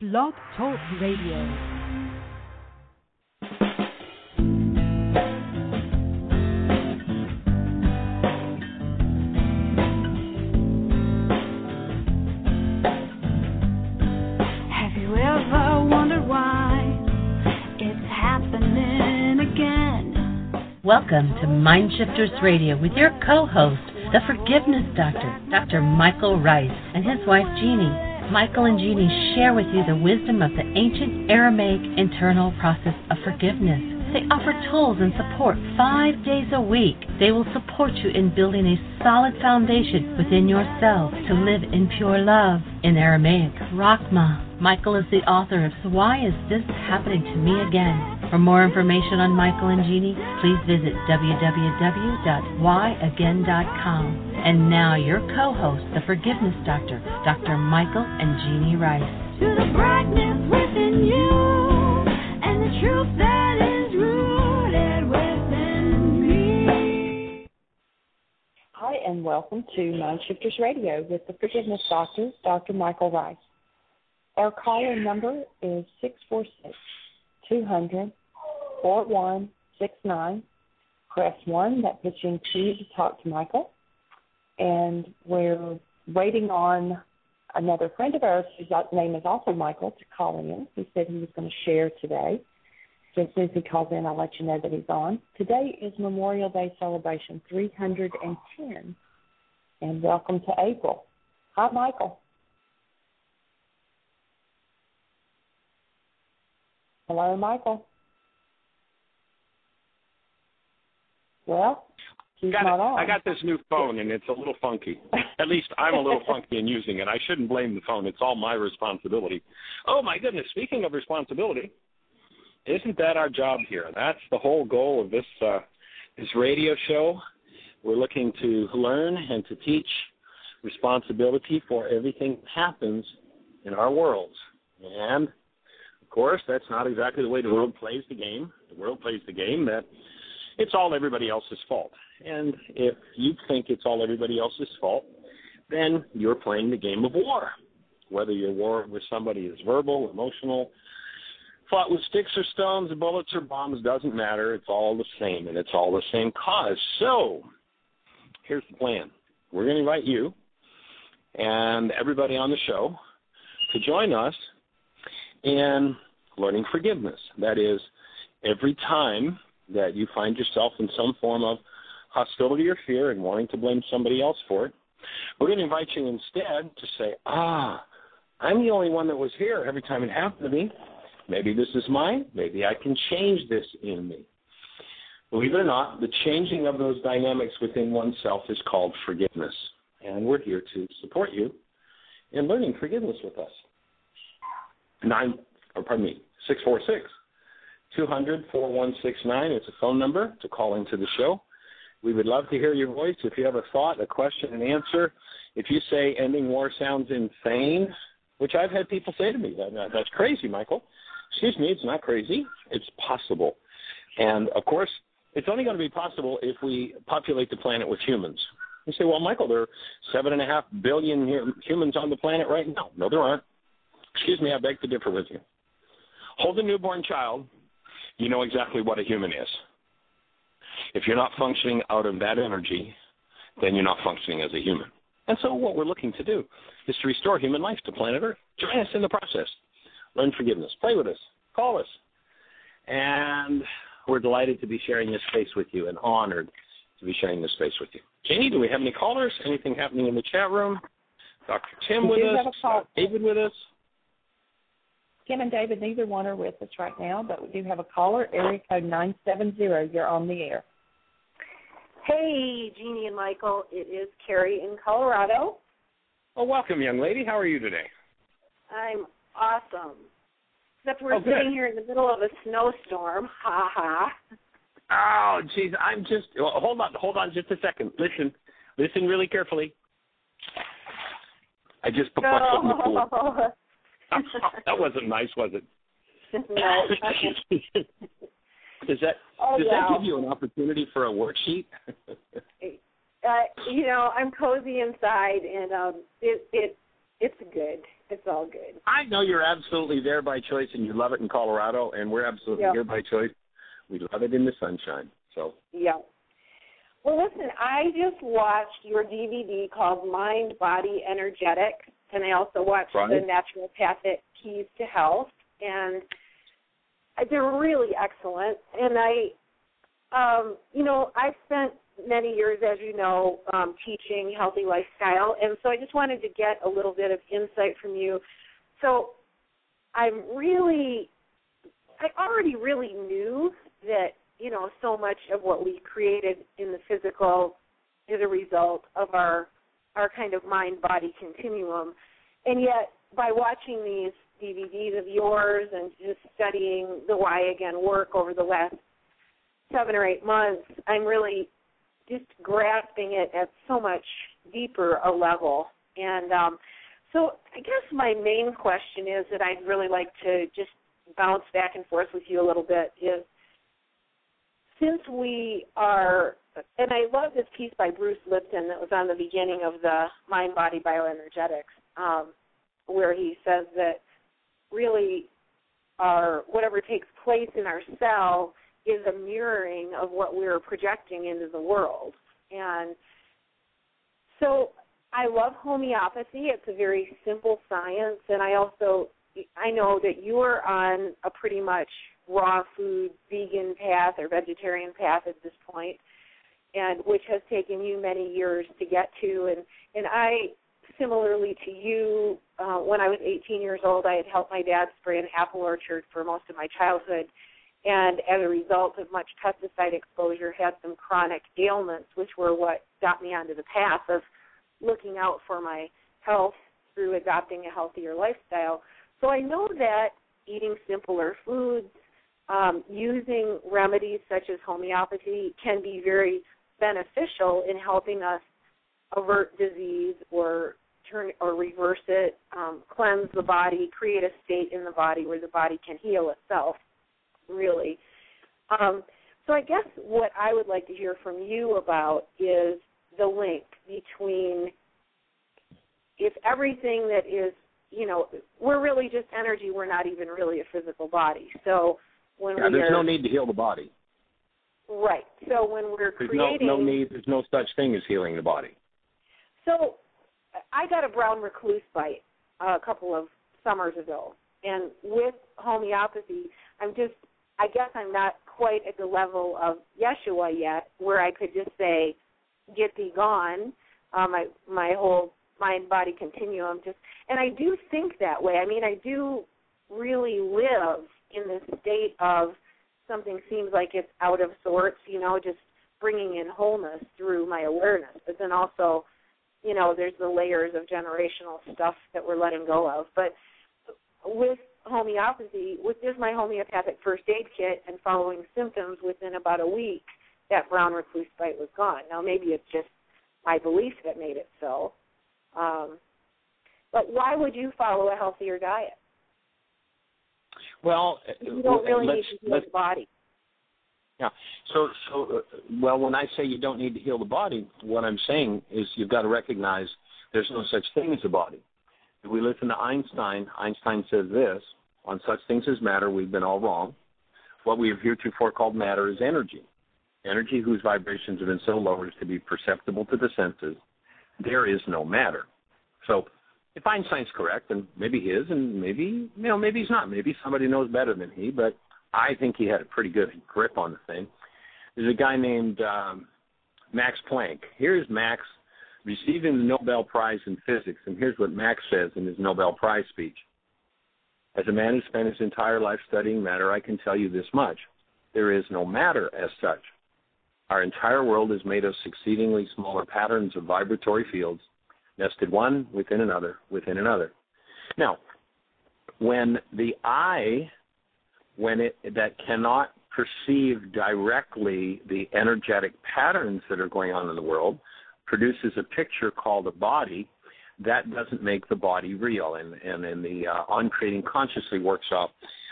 Blog Talk Radio. Welcome to MindShifters Radio with your co-host, the Forgiveness Doctor, Dr. Michael Ryce, and his wife, Jeannie. Michael and Jeannie share with you the wisdom of the ancient Aramaic internal process of forgiveness. They offer tools and support 5 days a week. They will support you in building a solid foundation within yourself to live in pure love. In Aramaic, Rachma. Michael is the author of So Why Is This Happening to Me Again? For more information on Michael and Jeannie, please visit www.whyagain.com. And now your co-host, the Forgiveness Doctor, Dr. Michael and Jeannie Ryce. To the brightness within you and the truth that is rooted within me. Hi, and welcome to MindShifters Radio with the Forgiveness Doctor, Dr. Michael Ryce. Our caller number is 646-200-4169. Press 1. That puts you in queue to talk to Michael. And we're waiting on another friend of ours whose name is also Michael to call in. He said he was going to share today. So as soon as he calls in, I'll let you know that he's on. Today is Memorial Day celebration 310. And welcome to April. Hi, Michael. Hello, Michael. Well, he's not on. I got this new phone, and it's a little funky. At least I'm a little funky in using it. I shouldn't blame the phone. It's all my responsibility. Oh, my goodness. Speaking of responsibility, isn't that our job here? That's the whole goal of this radio show. We're looking to learn and to teach responsibility for everything that happens in our world. And of course, that's not exactly the way the world plays the game. The world plays the game that it's all everybody else's fault. And if you think it's all everybody else's fault, then you're playing the game of war. Whether your war with somebody is verbal, emotional, fought with sticks or stones, bullets or bombs, doesn't matter. It's all the same, and it's all the same cause. So here's the plan. We're going to invite you and everybody on the show to join us in learning forgiveness. That is, every time that you find yourself in some form of hostility or fear and wanting to blame somebody else for it, we're going to invite you instead to say, I'm the only one that was here every time it happened to me. Maybe this is mine. Maybe I can change this in me. Believe it or not, the changing of those dynamics within oneself is called forgiveness. And we're here to support you in learning forgiveness with us. 646-200-4169 is a phone number to call into the show. We would love to hear your voice. If you have a thought, a question, an answer, if you say ending war sounds insane, which I've had people say to me, that's crazy, Michael. Excuse me, it's not crazy. It's possible. And, of course, it's only going to be possible if we populate the planet with humans. You say, well, Michael, there are 7.5 billion humans on the planet right now. No, there aren't. Excuse me, I beg to differ with you. Hold a newborn child, you know exactly what a human is. If you're not functioning out of that energy, then you're not functioning as a human. And so what we're looking to do is to restore human life to planet Earth. Join us in the process. Learn forgiveness. Play with us. Call us. And we're delighted to be sharing this space with you and honored to be sharing this space with you. Jeannie, do we have any callers? Anything happening in the chat room? Dr. Tim with us? David with us? Kim and David, neither one are with us right now, but we do have a caller, area code 970. You're on the air. Hey, Jeannie and Michael. It is Carrie in Colorado. Oh, welcome, young lady. How are you today? I'm awesome. Except we're sitting here in the middle of a snowstorm. Ha ha. Oh, geez. Hold on just a second. Listen really carefully. I just put my foot in the pool. That wasn't nice, was it? No. Does that give you an opportunity for a worksheet? I'm cozy inside, and it's good. It's all good. I know you're absolutely there by choice, and you love it in Colorado, and we're absolutely here by choice. We love it in the sunshine. So. Yeah. Well, listen, I just watched your DVD called Mind, Body, Energetics, and I also watched the Naturopathic Keys to Health, and they're really excellent. And I've spent many years, as you know, teaching healthy lifestyle, and so I just wanted to get a little bit of insight from you. So I already really knew that, so much of what we created in the physical is a result of our kind of mind-body continuum. And yet, by watching these DVDs of yours and just studying the Why Again work over the last 7 or 8 months, I'm really just grasping it at so much deeper a level. And so I guess my main question is that I'd really like to just bounce back and forth with you a little bit is, since we are, and I love this piece by Bruce Lipton that was on the beginning of the Mind, Body, Bioenergetics, where he says that really whatever takes place in our cell is a mirroring of what we're projecting into the world. And so I love homeopathy. It's a very simple science, and I know that you are on a pretty much raw food, vegan path or vegetarian path at this point, and which has taken you many years to get to. And I, similarly to you, when I was 18 years old, I had helped my dad spray an apple orchard for most of my childhood, and as a result of much pesticide exposure, had some chronic ailments, which were what got me onto the path of looking out for my health through adopting a healthier lifestyle. So I know that eating simpler foods, using remedies such as homeopathy can be very beneficial in helping us avert disease or reverse it, cleanse the body, create a state in the body where the body can heal itself, really. So I guess what I would like to hear from you about is the link between, if everything that is, we're really just energy, we're not even really a physical body. So there's no need to heal the body. Right. So when we're creating... There's no such thing as healing the body. So I got a brown recluse bite a couple of summers ago, and with homeopathy, I guess I'm not quite at the level of Yeshua yet, where I could just say, get thee gone, my whole mind-body continuum. And I do think that way. I mean, I do really live in this state of something seems like it's out of sorts, just bringing in wholeness through my awareness. But then also, there's the layers of generational stuff that we're letting go of. But with homeopathy, with just my homeopathic first aid kit and following symptoms within about a week, that brown recluse bite was gone. Now, maybe it's just my belief that made it so. But why would you follow a healthier diet? Well, you don't really need to heal the body. Yeah. So, when I say you don't need to heal the body, what I'm saying is you've got to recognize there's no such thing as a body. If we listen to Einstein says this, on such things as matter, we've been all wrong. What we have heretofore called matter is energy. Energy whose vibrations have been so low as to be perceptible to the senses. There is no matter. So if Einstein's correct, and maybe he is, and maybe he's not. Maybe somebody knows better than he, but I think he had a pretty good grip on the thing. There's a guy named Max Planck. Here's Max receiving the Nobel Prize in Physics, and here's what Max says in his Nobel Prize speech. As a man who spent his entire life studying matter, I can tell you this much. There is no matter as such. Our entire world is made of exceedingly smaller patterns of vibratory fields, nested one within another, within another. Now, when the eye, that cannot perceive directly the energetic patterns that are going on in the world, produces a picture called a body, that doesn't make the body real. And in the On Creating Consciously workshop,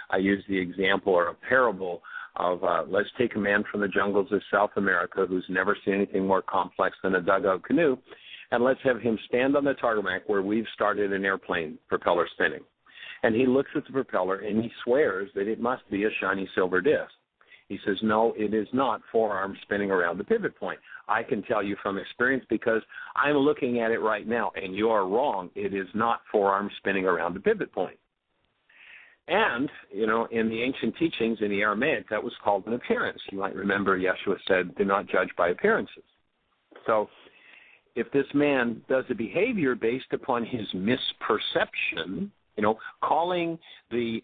I use the example or a parable of let's take a man from the jungles of South America who's never seen anything more complex than a dugout canoe, and let's have him stand on the tarmac where we've started an airplane propeller spinning. And he looks at the propeller, and he swears that it must be a shiny silver disc. He says, no, it is not forearm spinning around the pivot point. I can tell you from experience because I'm looking at it right now, and you are wrong. It is not forearm spinning around the pivot point. And, you know, in the ancient teachings in the Aramaic, that was called an appearance. You might remember Yeshua said, do not judge by appearances. So if this man does a behavior based upon his misperception, you know, calling the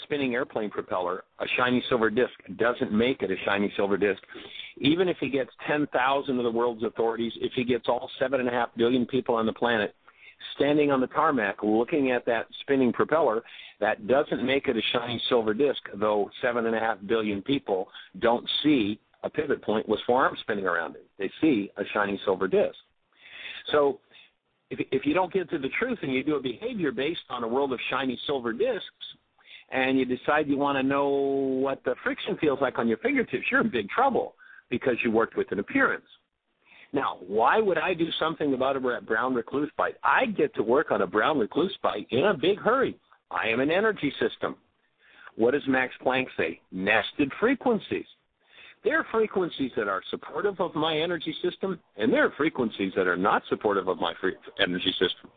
spinning airplane propeller a shiny silver disc doesn't make it a shiny silver disc. Even if he gets 10,000 of the world's authorities, if he gets all 7.5 billion people on the planet standing on the tarmac looking at that spinning propeller, that doesn't make it a shiny silver disc, though 7.5 billion people don't see a pivot point with forearms spinning around it. They see a shiny silver disc. So if you don't get to the truth and you do a behavior based on a world of shiny silver discs and you decide you want to know what the friction feels like on your fingertips, you're in big trouble because you worked with an appearance. Now, why would I do something about a brown recluse bite? I get to work on a brown recluse bite in a big hurry. I am an energy system. What does Max Planck say? Nested frequencies. There are frequencies that are supportive of my energy system, and there are frequencies that are not supportive of my energy system.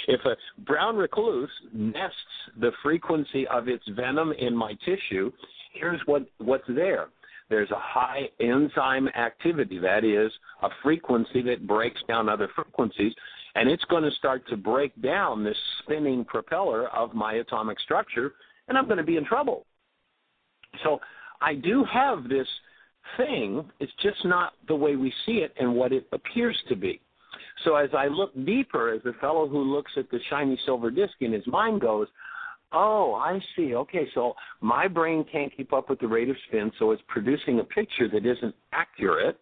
If a brown recluse nests the frequency of its venom in my tissue, here's what's there. There's a high enzyme activity. That is a frequency that breaks down other frequencies, and it's going to start to break down this spinning propeller of my atomic structure, and I'm going to be in trouble. So I do have this thing. It's just not the way we see it and what it appears to be. So as I look deeper, as the fellow who looks at the shiny silver disc in his mind goes, oh, I see. Okay, so my brain can't keep up with the rate of spin, so it's producing a picture that isn't accurate.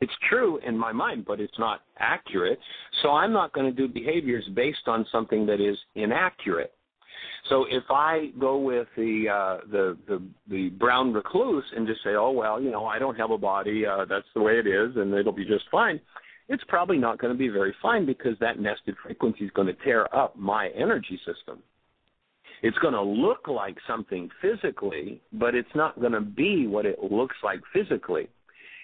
It's true in my mind, but it's not accurate. So I'm not going to do behaviors based on something that is inaccurate. So if I go with the brown recluse and just say, oh, well, you know, I don't have a body, that's the way it is, and it'll be just fine, it's probably not going to be very fine because that nested frequency is going to tear up my energy system. It's going to look like something physically, but it's not going to be what it looks like physically.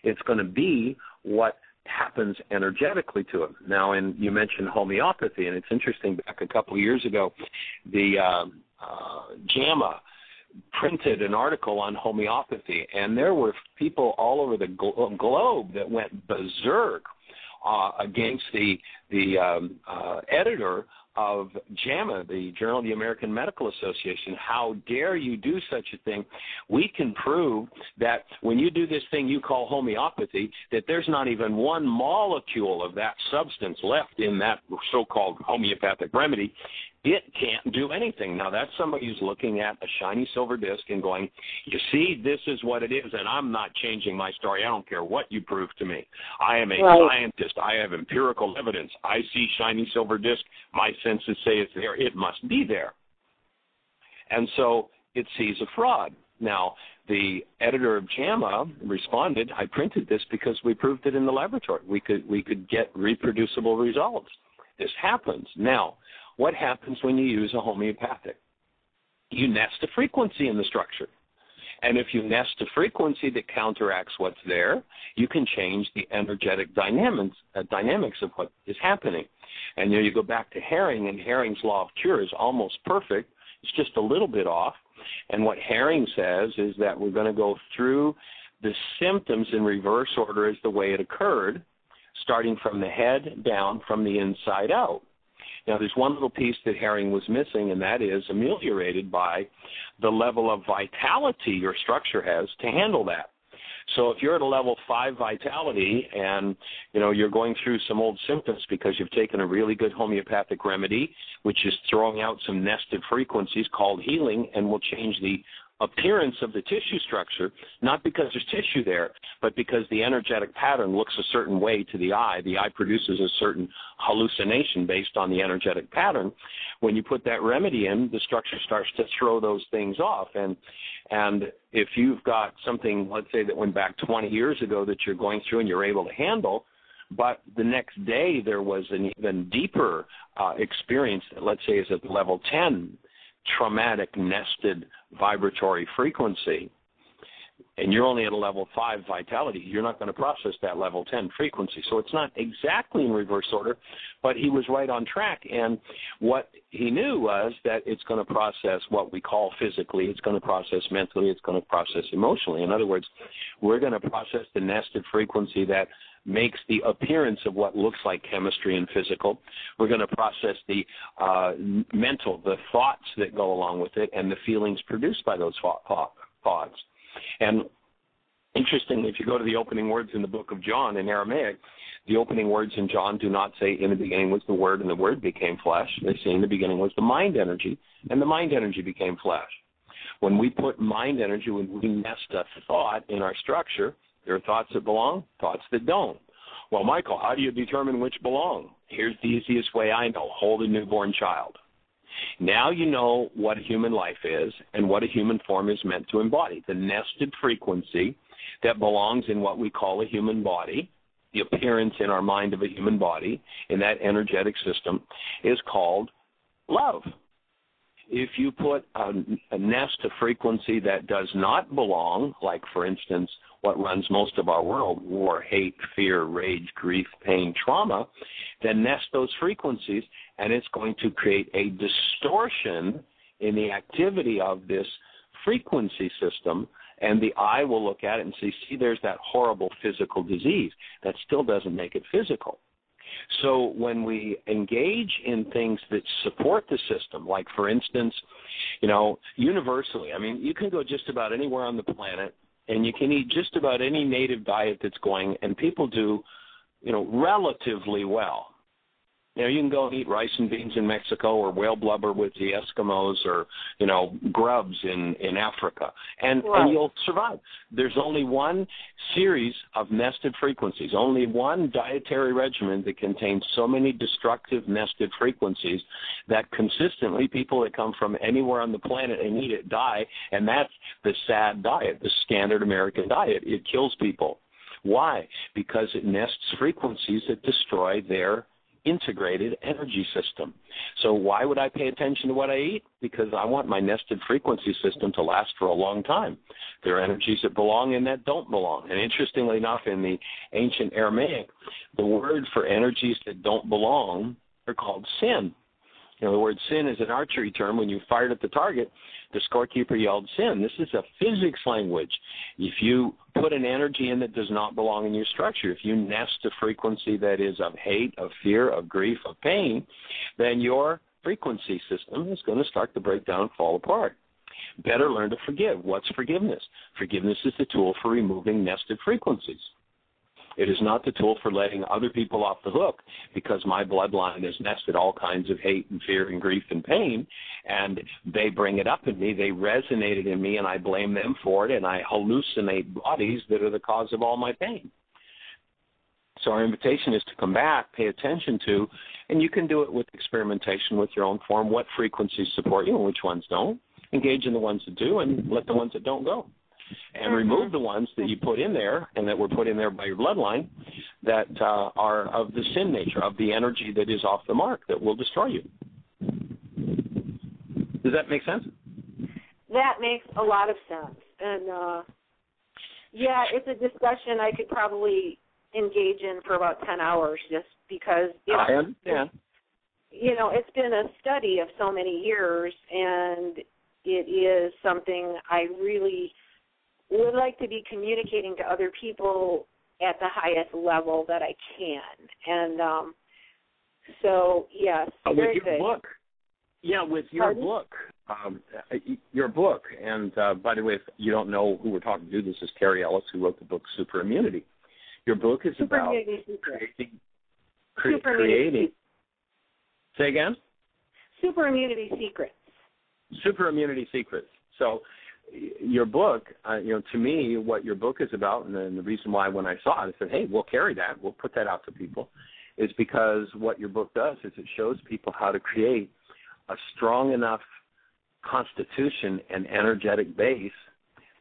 It's going to be what happens energetically to it. Now, and you mentioned homeopathy, and it's interesting, back a couple of years ago, the JAMA printed an article on homeopathy, and there were people all over the globe that went berserk against the editor of JAMA, the Journal of the American Medical Association. How dare you do such a thing? We can prove that when you do this thing you call homeopathy, that there's not even one molecule of that substance left in that so-called homeopathic remedy. It can't do anything. Now, that's somebody who's looking at a shiny silver disc and going, you see, this is what it is, and I'm not changing my story. I don't care what you prove to me. I am a scientist. I have empirical evidence. I see shiny silver disc. My senses say it's there. It must be there. And so it sees a fraud. Now, the editor of JAMA responded, I printed this because we proved it in the laboratory. We could get reproducible results. This happens. Now, what happens when you use a homeopathic? You nest a frequency in the structure. And if you nest a frequency that counteracts what's there, you can change the energetic dynamics of what is happening. And you go back to Herring, and Herring's law of cure is almost perfect. It's just a little bit off. And what Herring says is that we're going to go through the symptoms in reverse order as the way it occurred, starting from the head down, from the inside out. Now, there's one little piece that Herring was missing, and that is ameliorated by the level of vitality your structure has to handle that. So if you're at a level 5 vitality and, you know, you're going through some old symptoms because you've taken a really good homeopathic remedy, which is throwing out some nested frequencies called healing, and will change the appearance of the tissue structure, not because there's tissue there, but because the energetic pattern looks a certain way to the eye. The eye produces a certain hallucination based on the energetic pattern. When you put that remedy in, the structure starts to throw those things off. And if you've got something, let's say, that went back 20 years ago that you're going through and you're able to handle, But the next day there was an even deeper experience that, let's say, is at level 10, traumatic nested vibratory frequency, and you're only at a level 5 vitality, you're not going to process that level 10 frequency. So it's not exactly in reverse order, but he was right on track. And what he knew was that it's going to process what we call physically, it's going to process mentally, it's going to process emotionally. In other words, we're going to process the nested frequency that makes the appearance of what looks like chemistry and physical. We're going to process the mental, the thoughts that go along with it, and the feelings produced by those thoughts. And interestingly, if you go to the opening words in the book of John in Aramaic, the opening words in John do not say, in the beginning was the Word, and the Word became flesh. They say, in the beginning was the mind energy, and the mind energy became flesh. When we put mind energy, when we nest a thought in our structure, there are thoughts that belong, thoughts that don't. Well, Michael, how do you determine which belong? Here's the easiest way I know. Hold a newborn child. Now you know what human life is and what a human form is meant to embody. The nested frequency that belongs in what we call a human body, the appearance in our mind of a human body, in that energetic system, is called love. If you put a nest of frequency that does not belong, like, for instance, what runs most of our world, war, hate, fear, rage, grief, pain, trauma, then nest those frequencies, and it's going to create a distortion in the activity of this frequency system, and the eye will look at it and see, there's that horrible physical disease. That still doesn't make it physical. So when we engage in things that support the system, like, for instance, universally, I mean, you can go just about anywhere on the planet, and you can eat just about any native diet that's going, and people do, relatively well. You can go and eat rice and beans in Mexico, or whale blubber with the Eskimos, or, grubs in Africa, and you'll survive. There's only one series of nested frequencies, only one dietary regimen that contains so many destructive nested frequencies that consistently people that come from anywhere on the planet and eat it die, and that's the SAD diet, the standard American diet. It kills people. Why? Because it nests frequencies that destroy their integrated energy system. So why would I pay attention to what I eat? Because I want my nested frequency system to last for a long time. There are energies that belong and that don't belong. And interestingly enough, in the ancient Aramaic, the word for energies that don't belong are called sin. The word sin is an archery term. When you fired at the target, the scorekeeper yelled sin. This is a physics language. If you put an energy in that does not belong in your structure, if you nest a frequency that is of hate, of fear, of grief, of pain, then your frequency system is going to start to break down and fall apart. Better learn to forgive. What's forgiveness? Forgiveness is the tool for removing nested frequencies. It is not the tool for letting other people off the hook, because my bloodline has nested all kinds of hate and fear and grief and pain, and they bring it up in me, they resonate it in me, and I blame them for it, and I hallucinate bodies that are the cause of all my pain. So our invitation is to come back, pay attention to, and you can do it with experimentation with your own form, what frequencies support you and which ones don't. Engage in the ones that do and let the ones that don't go. And remove the ones that you put in there and that were put in there by your bloodline that are of the sin nature, of the energy that is off the mark, that will destroy you. Does that make sense? That makes a lot of sense. And, it's a discussion I could probably engage in for about 10 hours just because I understand. It's been a study of so many years, and it is something I really would like to be communicating to other people at the highest level that I can. And yes, very with your good. Book. Yeah, with your book. Your book. And, by the way, if you don't know who we're talking to, this is Carrie Ellis, who wrote the book Super Immunity. Your book is about creating. Say again? Super Immunity Secrets. Super Immunity Secrets. So your book, to me, what your book is about, and the reason why when I saw it, I said, hey, we'll carry that. We'll put that out to people, is because what your book does is it shows people how to create a strong enough constitution and energetic base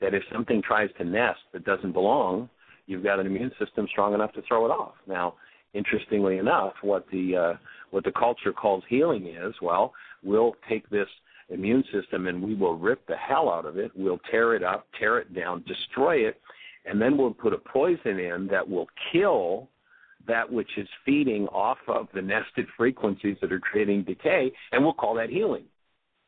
that if something tries to nest that doesn't belong, you've got an immune system strong enough to throw it off. Now, interestingly enough, what the culture calls healing is, well, we'll take this immune system and we will rip the hell out of it. We'll tear it up, tear it down, destroy it, and then we'll put a poison in that will kill that which is feeding off of the nested frequencies that are creating decay, and we'll call that healing.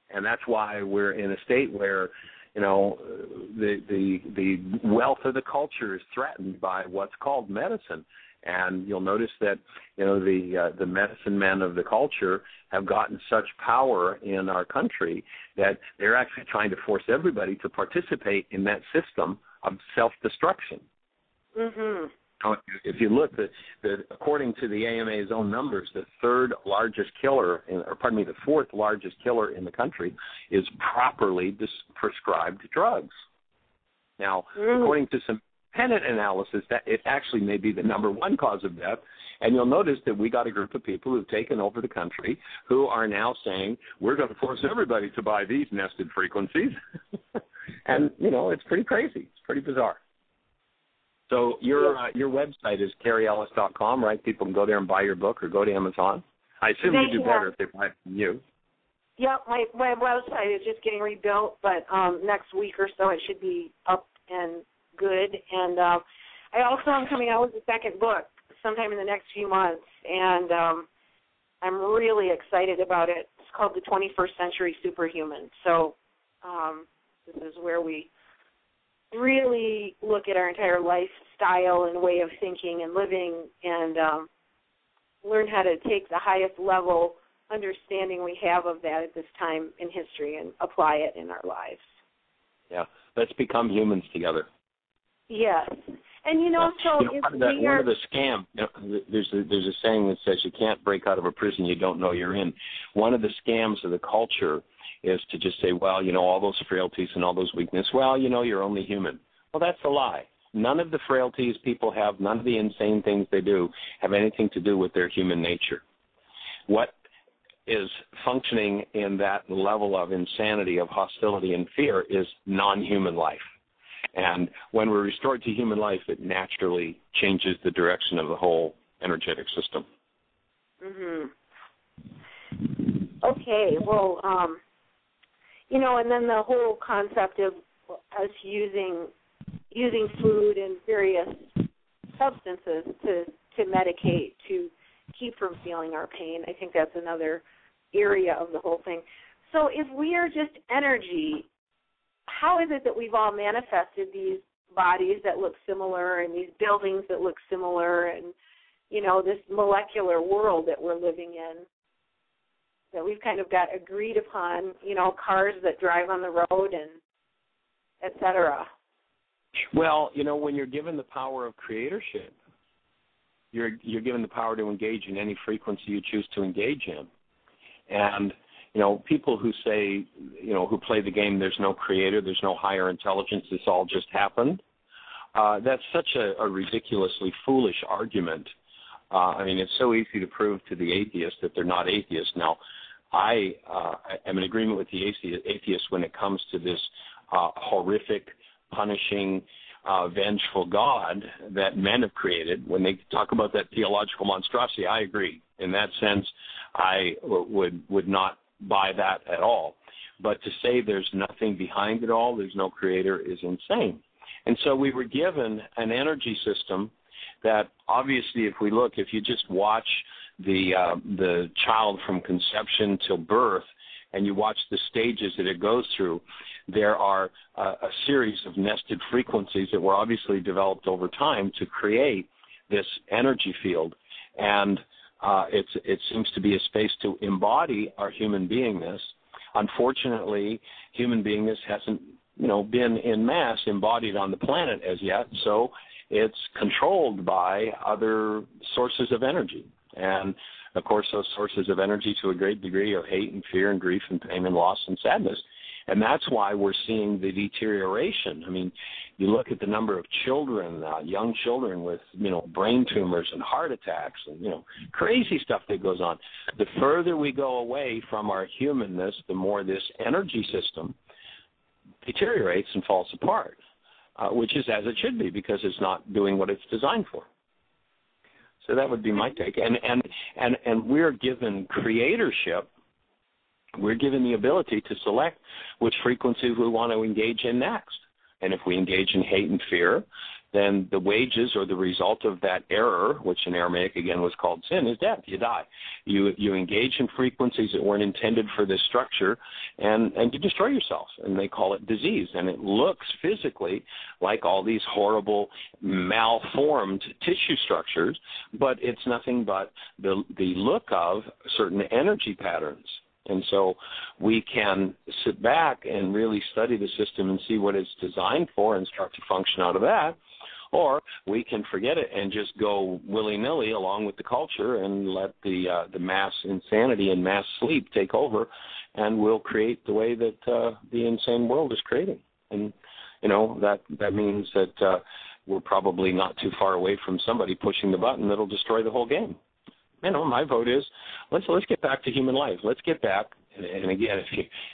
And that's why we're in a state where, the wealth of the culture is threatened by what's called medicine. And you'll notice that, the medicine men of the culture have gotten such power in our country that they're actually trying to force everybody to participate in that system of self-destruction. Mm-hmm. If you look, according to the AMA's own numbers, the fourth largest killer in the country is properly prescribed drugs. Now, according to some independent analysis, that it actually may be the number one cause of death. And you'll notice that we got a group of people who've taken over the country who are now saying, we're going to force everybody to buy these nested frequencies. And, it's pretty crazy. It's pretty bizarre. So your website is carrieellis.com, right? People can go there and buy your book or go to Amazon. I assume you do better if they buy it from you. Yeah, my website is just getting rebuilt, but next week or so it should be up and good. And I also am coming out with a second book sometime in the next few months, and I'm really excited about it. It's called The 21st Century Superhuman. So this is where we really look at our entire lifestyle and way of thinking and living, and learn how to take the highest level understanding we have of that at this time in history and apply it in our lives. Yeah, let's become humans together. Yes. And, one of the scam, there's a saying that says you can't break out of a prison you don't know you're in. One of the scams of the culture is to just say, well, all those frailties and all those weaknesses, well, you're only human. Well, that's a lie. None of the frailties people have, none of the insane things they do have anything to do with their human nature. What is functioning in that level of insanity, of hostility and fear, is non-human life. And when we're restored to human life, it naturally changes the direction of the whole energetic system. Mm-hmm. Okay, well, and then the whole concept of us using food and various substances to medicate, to keep from feeling our pain. I think that's another area of the whole thing. So if we are just energy, how is it that we've all manifested these bodies that look similar and these buildings that look similar and, this molecular world that we're living in, that we've kind of got agreed upon, cars that drive on the road and et cetera? Well, when you're given the power of creatorship, you're given the power to engage in any frequency you choose to engage in. And, people who say, who play the game, there's no creator, there's no higher intelligence, this all just happened, that's such a ridiculously foolish argument. It's so easy to prove to the atheist that they're not atheists. Now, I am in agreement with the atheists when it comes to this horrific, punishing, vengeful God that men have created. When they talk about that theological monstrosity, I agree. In that sense, I would not buy that at all. But to say there's nothing behind it all, there's no creator, is insane. And so we were given an energy system that obviously, if you just watch the child from conception till birth, and you watch the stages that it goes through, there are a series of nested frequencies that were obviously developed over time to create this energy field. And it seems to be a space to embody our human beingness. Unfortunately, human beingness hasn't, been en masse embodied on the planet as yet, so it's controlled by other sources of energy. And, of course, those sources of energy to a great degree are hate and fear and grief and pain and loss and sadness. And that's why we're seeing the deterioration. You look at the number of children, young children with, brain tumors and heart attacks and, crazy stuff that goes on. The further we go away from our humanness, the more this energy system deteriorates and falls apart, which is as it should be because it's not doing what it's designed for. So that would be my take. And we're given creatorship. We're given the ability to select which frequency we want to engage in next. And if we engage in hate and fear, then the wages or the result of that error, which in Aramaic again was called sin, is death. You die. You engage in frequencies that weren't intended for this structure, and you destroy yourself. And they call it disease. And it looks physically like all these horrible, malformed tissue structures, but it's nothing but the look of certain energy patterns. And so we can sit back and really study the system and see what it's designed for and start to function out of that. Or we can forget it and just go willy-nilly along with the culture and let the mass insanity and mass sleep take over, and we'll create the way that the insane world is creating. And, that means that we're probably not too far away from somebody pushing the button that'll destroy the whole game. My vote is let's get back to human life. Let's get back. And again,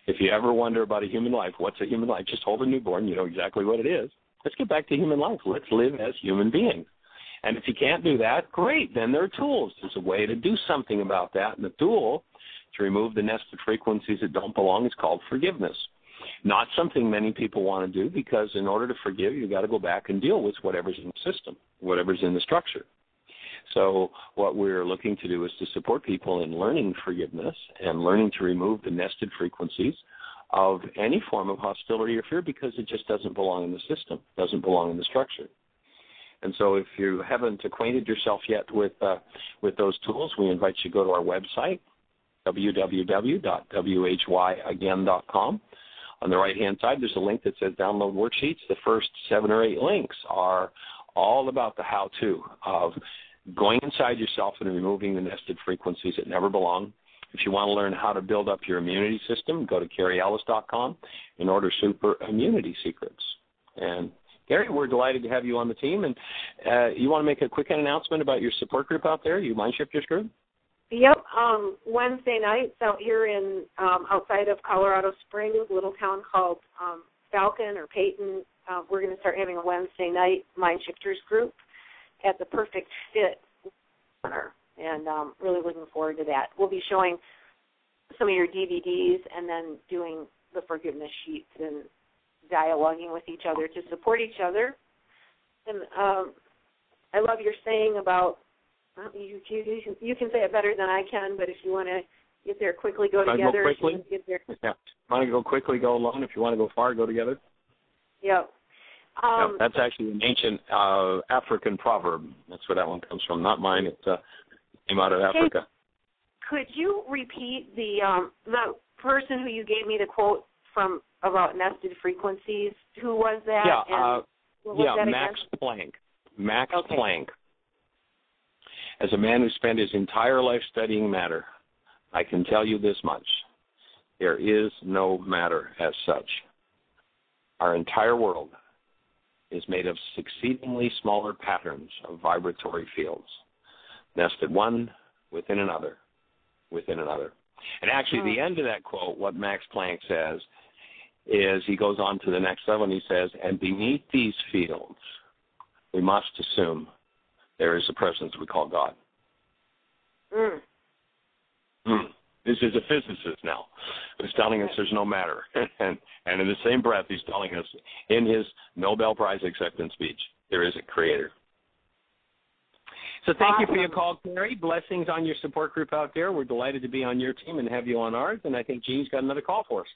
if you ever wonder about a human life, what's a human life? Just hold a newborn. You know exactly what it is. Let's get back to human life. Let's live as human beings. And if you can't do that, great. Then there are tools. There's a way to do something about that. And the tool to remove the nested frequencies that don't belong is called forgiveness. Not something many people want to do, because in order to forgive, you've got to go back and deal with whatever's in the system, whatever's in the structure. So what we're looking to do is to support people in learning forgiveness and learning to remove the nested frequencies of any form of hostility or fear, because it just doesn't belong in the system, doesn't belong in the structure. And so if you haven't acquainted yourself yet with those tools, we invite you to go to our website, www.whyagain.com. On the right-hand side, there's a link that says download worksheets. The first 7 or 8 links are all about the how-to of going inside yourself and removing the nested frequencies that never belong. If you want to learn how to build up your immunity system, go to carrieellis.com and order Super Immunity Secrets. And Carrie, we're delighted to have you on the team. And you want to make a quick announcement about your support group out there, you MindShifters group? Yep. Wednesday nights out here in outside of Colorado Springs, a little town called Falcon or Peyton. We're going to start having a Wednesday night MindShifters group at the Perfect Fit Center, and really looking forward to that. We'll be showing some of your DVDs and then doing the forgiveness sheets and dialoguing with each other to support each other. And I love your saying about, you can say it better than I can, but if you want to get there quickly, go together. Go quickly? Get there. Yeah. If you want to go quickly, go alone. If you want to go far, go together. Yep. That's actually an ancient African proverb. That's where that one comes from. Not mine. It came out of Africa. Could you repeat the person who you gave me the quote from about nested frequencies? Who was that? Max Planck. Max Planck. As a man who spent his entire life studying matter, I can tell you this much. There is no matter as such. Our entire world is made of succeedingly smaller patterns of vibratory fields, nested one within another, within another. And actually, the end of that quote, what Max Planck says, is he goes on to the next level and he says, and beneath these fields, we must assume there is a presence we call God. This is a physicist now who's telling us there's no matter. and in the same breath, he's telling us in his Nobel Prize acceptance speech, there is a creator. So thank you for your call, Carrie. Blessings on your support group out there. We're delighted to be on your team and have you on ours. And I think Jean's got another call for us.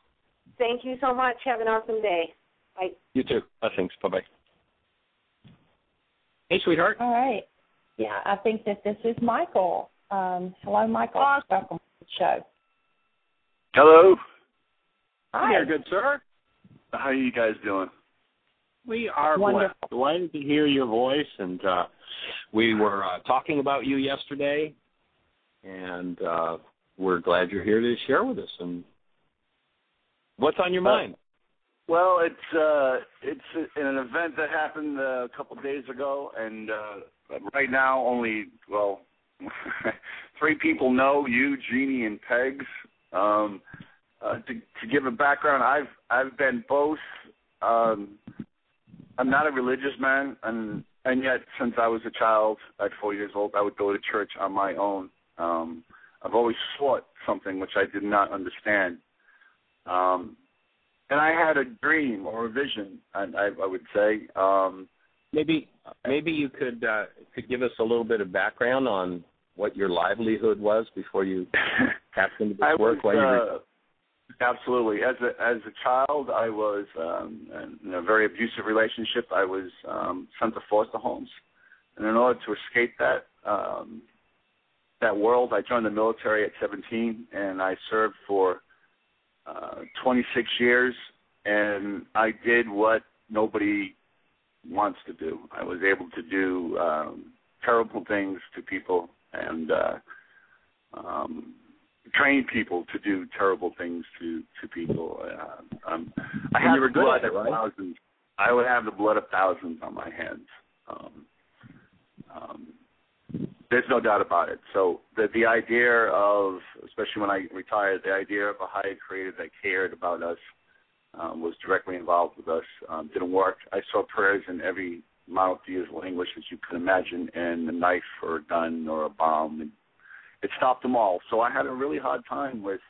Thank you so much. Have an awesome day. Bye. You too. Blessings. Bye-bye. Hey, sweetheart. All right. Yeah, I think that this is Michael. Hello, Michael. Welcome to the show. Hello. Hi. There, good sir. How are you guys doing? We are wonderful. Delighted to hear your voice, and we were talking about you yesterday, and we're glad you're here to share with us. And what's on your mind? Well, it's an event that happened a couple of days ago, and right now only 3 people know you, Jeannie, and Pegs. To give a background, I've been both. I'm not a religious man, and And yet, since I was a child, at 4 years old, I would go to church on my own. I've always sought something which I did not understand. And I had a dream or a vision, I would say. Maybe you could give us a little bit of background on what your livelihood was before you tapped into this work. Absolutely. As a child, I was in a very abusive relationship. I was sent to foster homes, and in order to escape that world, I joined the military at 17, and I served for 26 years, and I did what nobody wants to do. I was able to do terrible things to people and train people to do terrible things to people. I had the blood of thousands. I would have the blood of thousands on my hands. There's no doubt about it. So the idea of, especially when I retired, the idea of a higher creator that cared about us was directly involved with us. Didn't work. I saw prayers in every monotheist language that you could imagine, and a knife or a gun or a bomb. And it stopped them all. So I had a really hard time with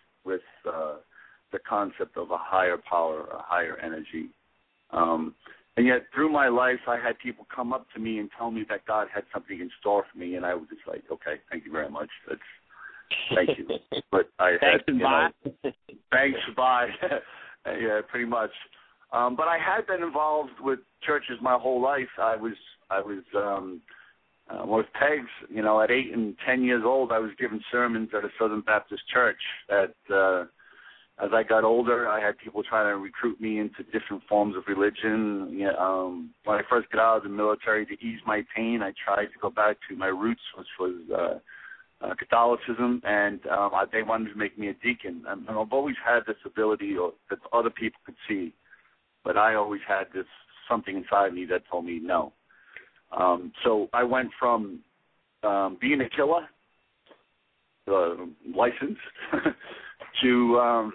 the concept of a higher power, a higher energy. And yet, through my life, I had people come up to me and tell me that God had something in store for me, and I was just like, okay, thank you very much. Thank you. But I had, thanks, bye. Yeah, pretty much. But I had been involved with churches my whole life. I was with Pegs, at 8 and 10 years old, I was giving sermons at a Southern Baptist church. As I got older, I had people trying to recruit me into different forms of religion. When I first got out of the military, to ease my pain, I tried to go back to my roots, which was Catholicism, and they wanted to make me a deacon. And I've always had this ability that other people could see, but I always had this something inside me that told me no. So I went from being a killer, licensed, to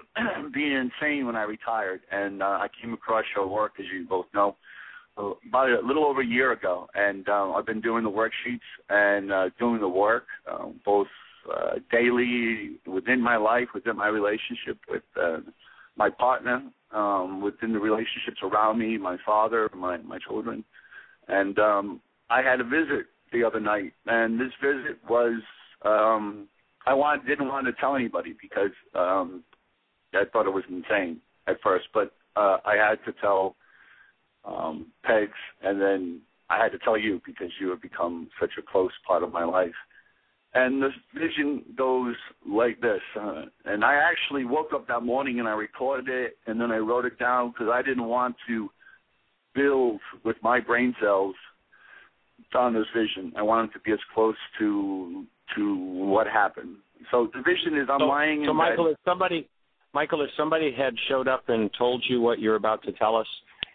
being insane when I retired. And I came across your work, as you both know, about a little over a year ago. And I've been doing the worksheets and doing the work, both daily within my life, within my relationship with my partner, within the relationships around me, my father, my children. And I had a visit the other night, and this visit was didn't want to tell anybody because I thought it was insane at first, but I had to tell Pegs, and then I had to tell you because you have become such a close part of my life. And this vision goes like this, and I actually woke up that morning and I recorded it, and then I wrote it down because I didn't want to build with my brain cells on this vision. I wanted to be as close to what happened. So the vision is I'm lying in Michael, bed. if somebody had showed up and told you what you're about to tell us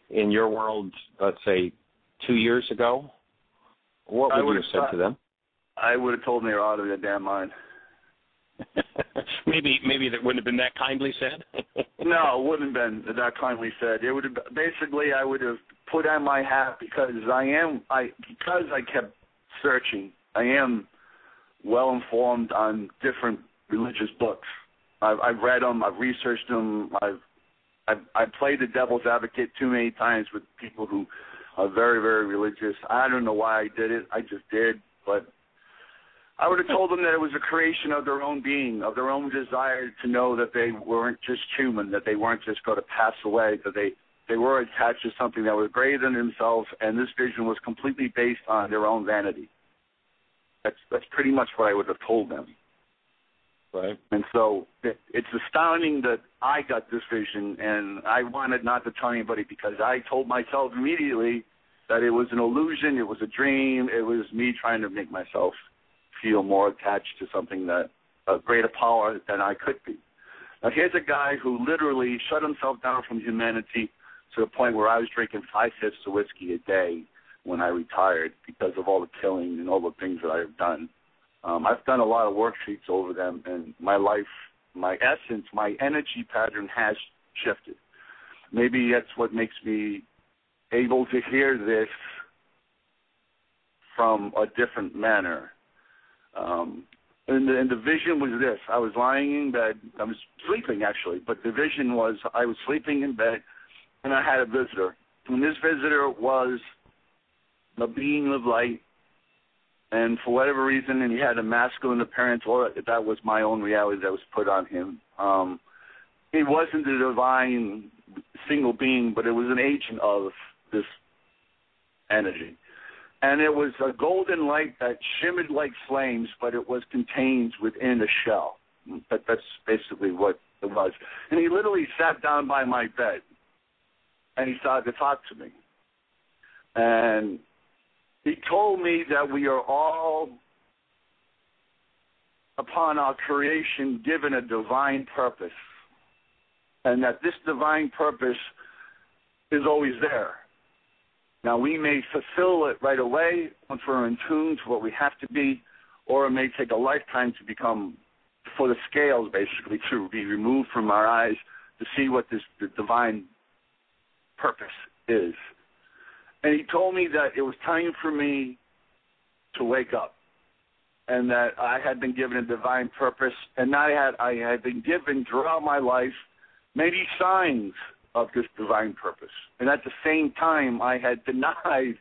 in your world, let's say 2 years ago, what would you have said to them? I would have told them they were out of their damn mind. Maybe that wouldn't have been that kindly said. No, it wouldn't have been that kindly said. It would have basically I would have put on my hat because I kept searching. I am well informed on different religious books. I've read them. I've researched them. I've played the devil's advocate too many times with people who are very, very religious. I don't know why I did it. I just did, but I would have told them that it was a creation of their own being, of their own desire to know that they weren't just human, that they weren't just going to pass away, that they were attached to something that was greater than themselves, and this vision was completely based on their own vanity. That's pretty much what I would have told them. Right. And so it's astounding that I got this vision, and I wanted not to tell anybody because I told myself immediately that it was an illusion, it was a dream, it was me trying to make myself feel more attached to something that a greater power than I could be. Now, here's a guy who literally shut himself down from humanity to the point where I was drinking 5 fifths of whiskey a day when I retired because of all the killing and all the things that I've done. I've done a lot of worksheets over them, and my life, my essence, my energy pattern has shifted. Maybe that's what makes me able to hear this from a different manner. And the vision was this. I was lying in bed. I was sleeping, actually, but the vision was I was sleeping in bed, and I had a visitor. And this visitor was a being of light, and for whatever reason, and he had a masculine appearance, or that was my own reality that was put on him. He wasn't a divine single being, but it was an agent of this energy. And it was a golden light that shimmered like flames, but it was contained within a shell. That's basically what it was. And he literally sat down by my bed, and he started to talk to me. And he told me that we are all, upon our creation, given a divine purpose, and that this divine purpose is always there. Now, we may fulfill it right away once we're in tune to what we have to be, or it may take a lifetime to become, for the scales, basically, to be removed from our eyes to see what the divine purpose is. And he told me that it was time for me to wake up, and that I had been given a divine purpose, and I had been given throughout my life many signs of this divine purpose. And at the same time, I had denied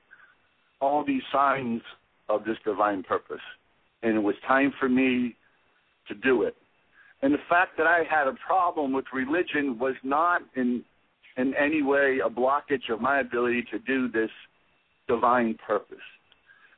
all these signs of this divine purpose. And it was time for me to do it. And the fact that I had a problem with religion was not in any way a blockage of my ability to do this divine purpose.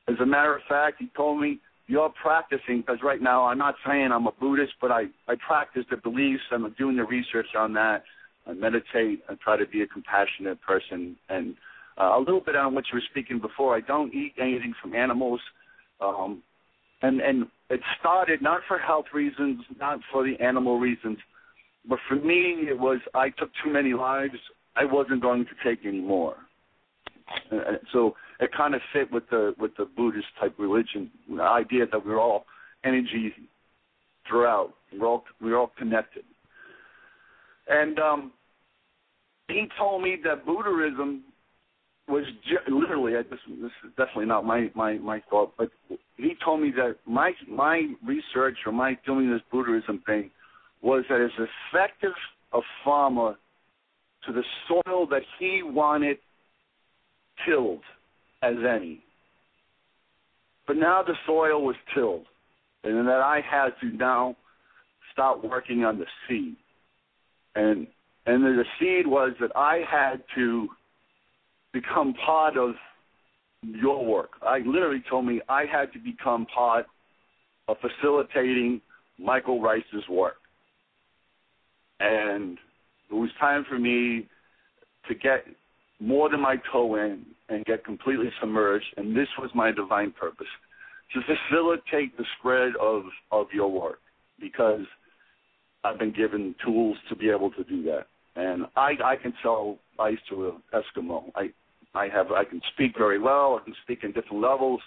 As a matter of fact, he told me, you're practicing, because right now I'm not saying I'm a Buddhist, but I practice the beliefs. I'm doing the research on that. I meditate. I try to be a compassionate person. And a little bit on what you were speaking before, I don't eat anything from animals. And it started not for health reasons, not for the animal reasons, but for me it was I took too many lives. I wasn't going to take any more. So it kind of fit with the Buddhist type religion, the idea that we're all energy throughout. We're all connected. And he told me that Buddhism was literally, this is definitely not my thought, but he told me that my research or my doing this Buddhism thing was that as effective a farmer to the soil that he wanted tilled as any. But now the soil was tilled, and that I had to now start working on the seed. And the seed was that I had to become part of your work. I literally told me I had to become part of facilitating Michael Ryce's work. And it was time for me to get more than my toe in and get completely submerged, and this was my divine purpose, to facilitate the spread of your work, because I've been given tools to be able to do that. And I can sell ice to an Eskimo. I can speak very well. I can speak in different levels,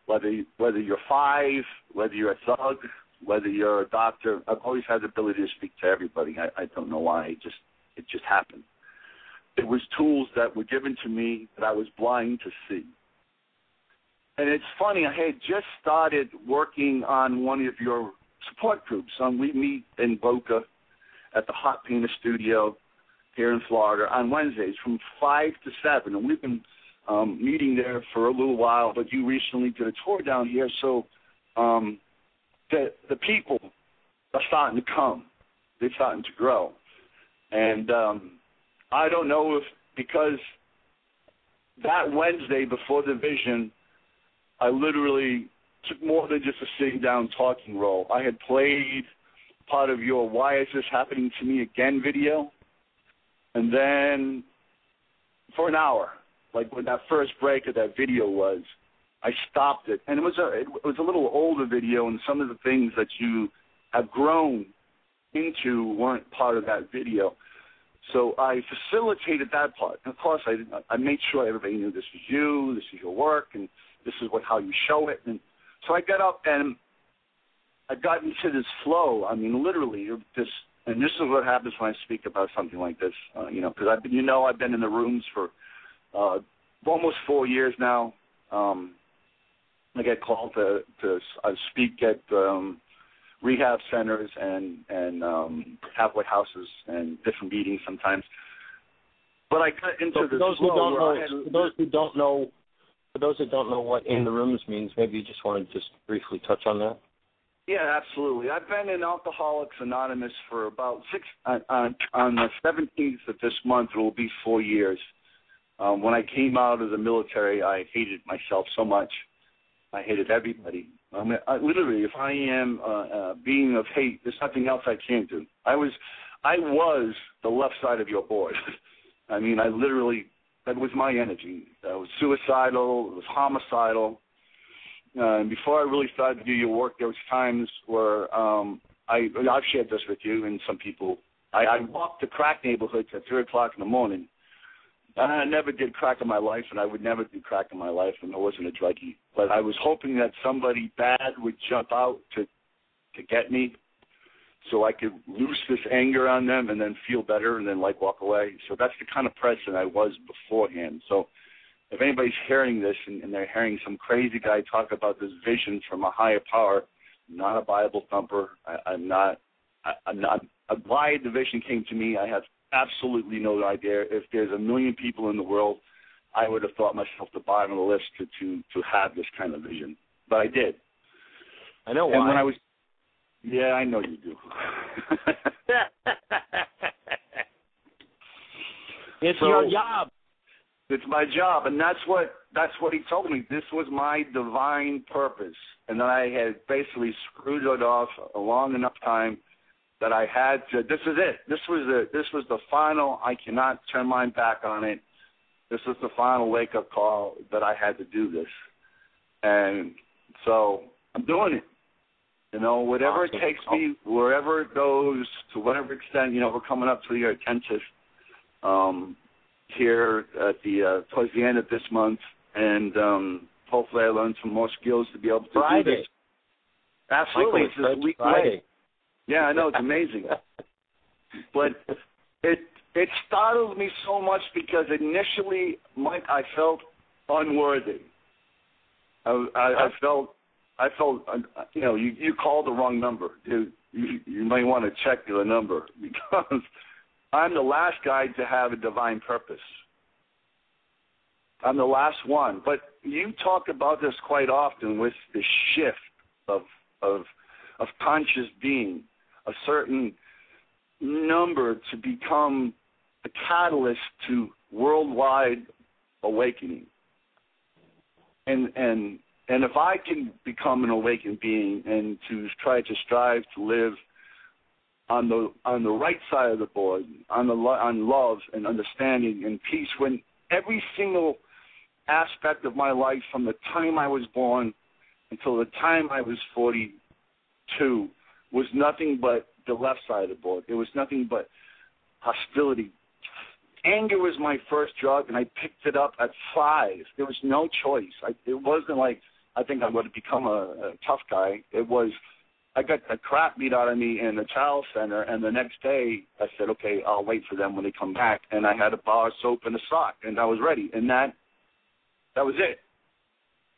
whether you're 5, whether you're a thug, whether you're a doctor. I've always had the ability to speak to everybody. I don't know why. It just happened. It was tools that were given to me that I was blind to see. And it's funny, I had just started working on one of your support groups. We meet in Boca at the Hot Penis Studio here in Florida on Wednesdays from 5 to 7. And we've been meeting there for a little while, but you recently did a tour down here, so the people are starting to come. They're starting to grow. And I don't know if, because that Wednesday before the vision, I literally took more than just a sitting down talking role. I had played part of your Why Is This Happening to Me Again video, and then for an hour, like when that first break of that video was, I stopped it. And it was a little older video, and some of the things that you have grown into weren't part of that video. So I facilitated that part. And of course, I made sure everybody knew this was you, this is your work, and this is how you show it. And so I got up and I got into this flow. I mean, literally, and this is what happens when I speak about something like this, because I've been in the rooms for almost 4 years now. I get called to speak at rehab centers and halfway houses and different meetings sometimes. But I got into this For those who don't know what in the rooms means, maybe you just want to just briefly touch on that. Yeah, absolutely. I've been in Alcoholics Anonymous for about on the 17th of this month. It will be 4 years. When I came out of the military, I hated myself so much. I hated everybody. I mean, literally, if I am being of hate, there's nothing else I can do. I was the left side of your board. I mean, that was my energy. I was suicidal. It was homicidal. And before I really started to do your work, there was times where I've shared this with you and some people. I walked the crack neighborhoods at 3 o'clock in the morning. I never did crack in my life, and I would never do crack in my life, and I wasn't a druggie. But I was hoping that somebody bad would jump out to get me so I could loose this anger on them and then feel better and then, walk away. So that's the kind of person I was beforehand. So if anybody's hearing this and they're hearing some crazy guy talk about this vision from a higher power, I'm not a Bible thumper. I'm not. Why the vision came to me, I have absolutely no idea. If there's a million people in the world, I would have thought myself the bottom of the list to have this kind of vision. But I did. I know why. And when I was, yeah, I know you do. It's your job. It's my job, and that's what he told me. This was my divine purpose, and I had basically screwed it off a long enough time that I had to. This is it. This was the final. I cannot turn my back on it. This was the final wake up call that I had to do this, and so I'm doing it. Whatever it takes me, wherever it goes, to whatever extent. We're coming up to your 10th. Here at the towards the end of this month, and hopefully I learn some more skills to be able to do this. Absolutely, it's this week Friday. Yeah, I know, it's amazing. But it startled me so much because initially, Mike, I felt unworthy. I felt you called the wrong number. You might want to check the number because I'm the last guy to have a divine purpose. I'm the last one. But you talk about this quite often with the shift of conscious being, a certain number to become a catalyst to worldwide awakening. And if I can become an awakened being and to try to strive to live on the right side of the board, on love and understanding and peace, when every single aspect of my life from the time I was born until the time I was 42 was nothing but the left side of the board. It was nothing but hostility. Anger was my first drug, and I picked it up at 5. There was no choice. It wasn't like I think I'm going to become a tough guy. It was I got the crap beat out of me in the child center, and the next day I said, okay, I'll wait for them when they come back. And I had a bar of soap and a sock, and I was ready. And that was it.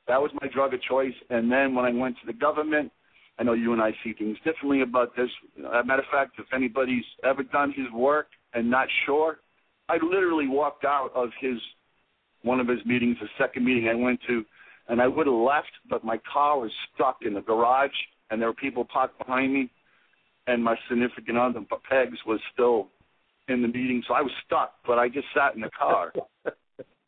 That was my drug of choice. And then when I went to the government, I know you and I see things differently about this. As a matter of fact, if anybody's ever done his work and not sure, I literally walked out of one of his meetings, the second meeting I went to, and I would have left, but my car was stuck in the garage, and there were people parked behind me, and my significant other, Pegs, was still in the meeting, so I was stuck, but I just sat in the car.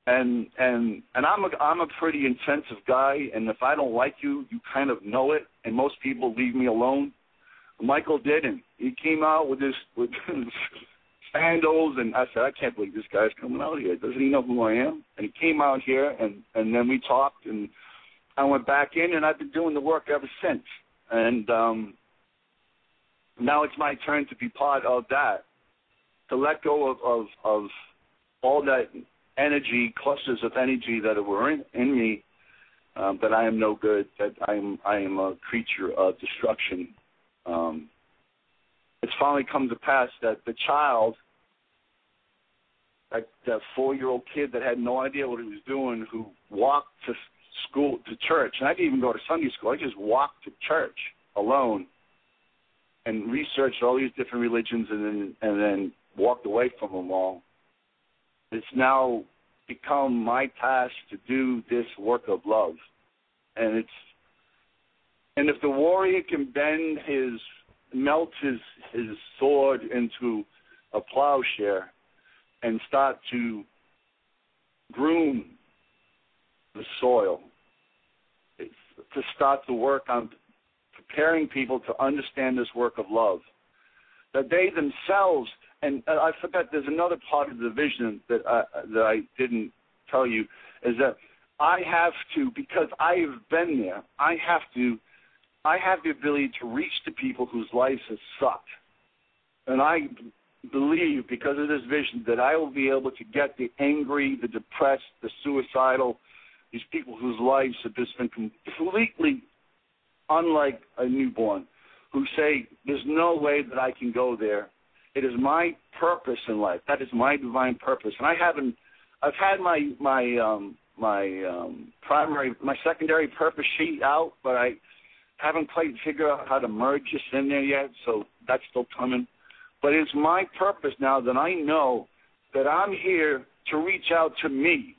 And I'm a pretty intensive guy, and if I don't like you, you kind of know it, and most people leave me alone. Michael didn't. He came out with sandals, and I said, I can't believe this guy's coming out here. Doesn't he know who I am? And he came out here, and then we talked, and I went back in, and I've been doing the work ever since. And now it's my turn to be part of that, to let go of all that energy, clusters of energy that were in me, that I am no good, that I am a creature of destruction. It's finally come to pass that the child, that 4-year-old kid that had no idea what he was doing, who walked to school, to church, and I didn't even go to Sunday school. I just walked to church alone and researched all these different religions and then walked away from them all. It's now become my task to do this work of love. And if the warrior can melt his sword into a plowshare and start to groom the soil, to start the work on preparing people to understand this work of love, that they themselves, and I forgot there's another part of the vision that I didn't tell you, is that I have to, because I have been there, I have the ability to reach the people whose lives have sucked. And I believe, because of this vision, that I will be able to get the angry, the depressed, the suicidal, these people whose lives have just been completely unlike a newborn, who say, there's no way that I can go there. It is my purpose in life. That is my divine purpose. And I've had my secondary purpose sheet out, but I haven't quite figured out how to merge this in there yet, so that's still coming. But it's my purpose now that I know that I'm here to reach out to me,